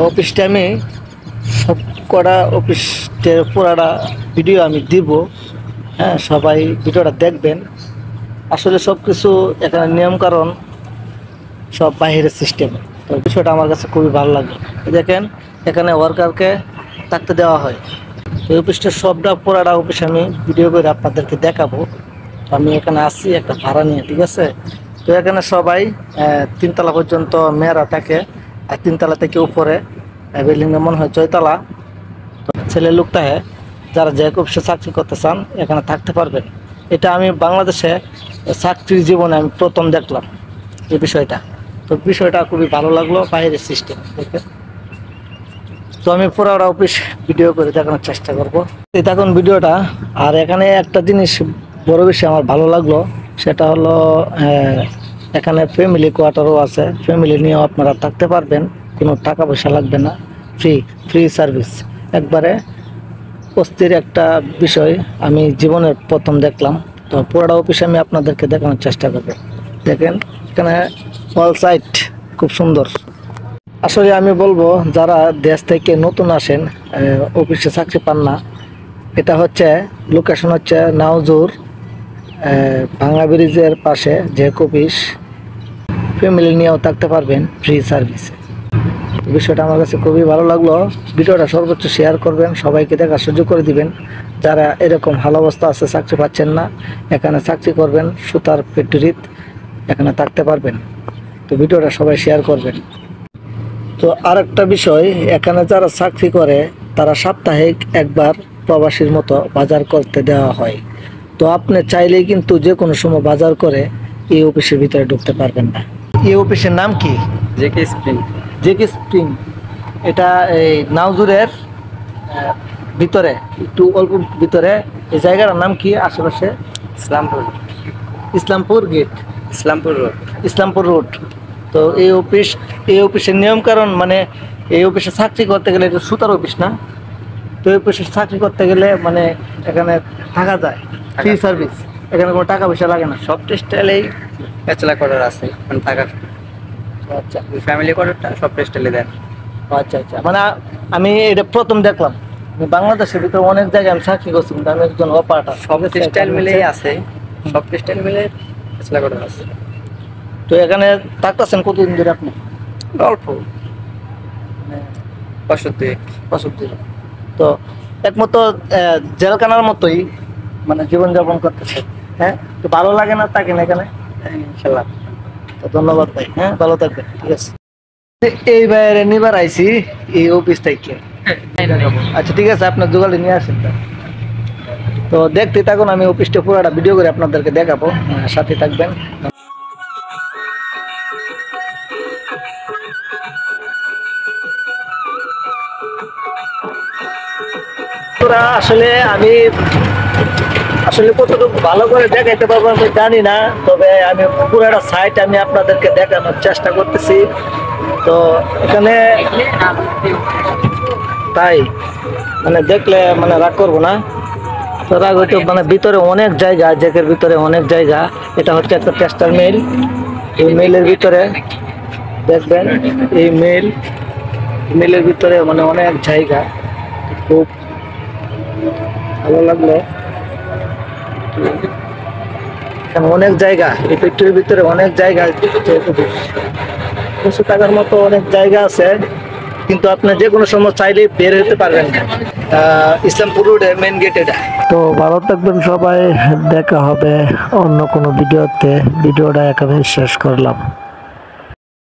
অফিসটা আমি সব কটা অফিসের পুরাটা ভিডিও আমি দিব। হ্যাঁ, সবাই ভিডিওটা দেখবেন। আসলে সব কিছু এখানে নিয়মকানুন সব বাহিরের সিস্টেম। তো বিষয়টা আমার কাছে খুবই ভালো লাগলো। দেখেন, এখানে ওয়ার্কারকে থাকতে দেওয়া হয়। এই অফিসটা সবটা পুরাটা অফিস আমি ভিডিও করে আপনাদেরকে দেখাবো। আমি এখানে আসছি একটা ভাড়া নিয়ে, ঠিক আছে? তো এখানে সবাই 3 তলা পর্যন্ত মেয়েরা থাকে, আর 3 তলা থেকে উপরে বিল্ডিংয়ে মনে হয় 6 তলা ছেলে লোক থাকে। যারা যে অফিসে চাকরি করতে চান এখানে থাকতে পারবেন। এটা আমি বাংলাদেশে চাকরির জীবনে আমি প্রথম দেখলাম এই বিষয়টা। তো বিষয়টা খুবই ভালো লাগলো, বাইরের সিস্টেম দেখে। তো আমি পুরোটা অফিস ভিডিও করে দেখানোর চেষ্টা করবো। দেখুন ভিডিওটা। আর এখানে একটা জিনিস বড় বেশি আমার ভালো লাগলো, সেটা হলো এখানে ফ্যামিলি কোয়ার্টারও আছে। ফ্যামিলি নিয়েও আপনারা থাকতে পারবেন, কোনো টাকা পয়সা লাগবে না। ফ্রি সার্ভিস, একবারে অস্থির একটা বিষয় আমি জীবনের প্রথম দেখলাম। তো পুরোটা অফিস আমি আপনাদেরকে দেখানোর চেষ্টা করবো। দেখেন, এখানে অল সাইড খুব সুন্দর। আসলে আমি বলবো, যারা দেশ থেকে নতুন আসেন, অফিসে চাকরি পান না, এটা হচ্ছে লোকেশন হচ্ছে নাওজুর ভাঙা ব্রিজের পাশে যে অফিস। ফ্যামিলি নিয়েও থাকতে পারবেন ফ্রি সার্ভিসে। বিষয়টা আমার কাছে খুবই ভালো লাগলো। ভিডিওটা সর্বোচ্চ শেয়ার করবেন, সবাইকে দেখার সুযোগ করে দিবেন। যারা এরকম ভালো অবস্থা আছে, চাকরি পাচ্ছেন না, এখানে চাকরি করবেন, সুতার ফ্যাক্টরিতে এখানে থাকতে পারবেন। তো ভিডিওটা সবাই শেয়ার করবেন। তো আরেকটা বিষয়, এখানে যারা চাকরি করে তারা সাপ্তাহিক একবার প্রবাসীর মতো বাজার করতে দেওয়া হয়। তো আপনি চাইলেই কিন্তু যে কোনো সময় বাজার করে এই অফিসের ভিতরে ঢুকতে পারবেন না। এই অফিসের নাম কি? JK spring. JK spring. এটা এই নাওজুরের ভিতরে, একটু অল্প ভিতরে। এই জায়গাটার নাম কি আশেপাশে? Islampur. Islampur gate, Islampur road. Islampur road. তো এই অফিসের নিয়ম কারণ, মানে এই অফিসে চাকরি করতে গেলে, এটা সুতার অফিস না? তো এই অফিসে চাকরি করতে গেলে মানে এখানে থাকা যায়, ফ্রি সার্ভিস, এখানে কোনো টাকা পয়সা লাগে না। সব টেস্টাইলেই ব্যাচেলার কোয়ার্টার আছে, মানে থাকার। আচ্ছা ফ্যামিলি কোয়ার্টারটা সব টেস্টাইলে দেন। আচ্ছা আচ্ছা, মানে আমি এটা প্রথম দেখলাম। আমি বাংলাদেশের ভিতরে অনেক জায়গায় আমি চাকরি করছি, কিন্তু আমি একজন অপারেটর। সব টেস্টাইল মিলেই আছে, সব টেস্টাইল মিলে ব্যাচেলার কোয়ার্টার আছে। তো এখানে থাকতেছেন কতদিন ধরে আপনি? অল্প, বছর দুয়েক। বছর ধরে। তো একমতো জেলখানার মতোই মানে জীবনযাপন করতেছে। হ্যাঁ, তো ভালো লাগে না থাকেন এখানে? ইনশাল্লাহ। তো ধন্যবাদ ভাই, হ্যাঁ ভালো থাকবেন, ঠিক আছে। এই বাইরে নিবার আইছি এই অফিস থেকে। আচ্ছা ঠিক আছে, আপনার জোগাড়ে নিয়ে আসেন। তো দেখতে থাকুন, আমি অফিসটা পুরোটা ভিডিও করে আপনাদেরকে দেখাবো, সাথে থাকবেন। আসলে আমি কতটুকু ভালো করে দেখাইতে পারবো আমি জানি না, তবে আমি পুরোটা সাইট আমি আপনাদেরকে দেখানোর চেষ্টা করতেছি। তো এখানে তাই মানে দেখলে মানে রাগ করবো না, তো রাগ হয়তো মানে ভিতরে অনেক জায়গা, জেকের ভিতরে অনেক জায়গা। এটা হচ্ছে একটা টেস্টার মিল। এই মিলের ভিতরে দেখবেন, এই মিলের ভিতরে মানে অনেক জায়গা, খুব ভালো লাগলো। অনেক জায়গা, এই ফ্যাক্টরির ভিতরে অনেক জায়গা, কিছু টাকার মতো অনেক জায়গা আছে, কিন্তু আপনি যে কোনো সময় চাইলে বের হতে পারবেন না। ইসলামপুর রোডের মেন গেট এটা। তো ভালো থাকবেন সবাই, দেখা হবে অন্য কোনো ভিডিওতে। ভিডিওটা একেবারে শেষ করলাম।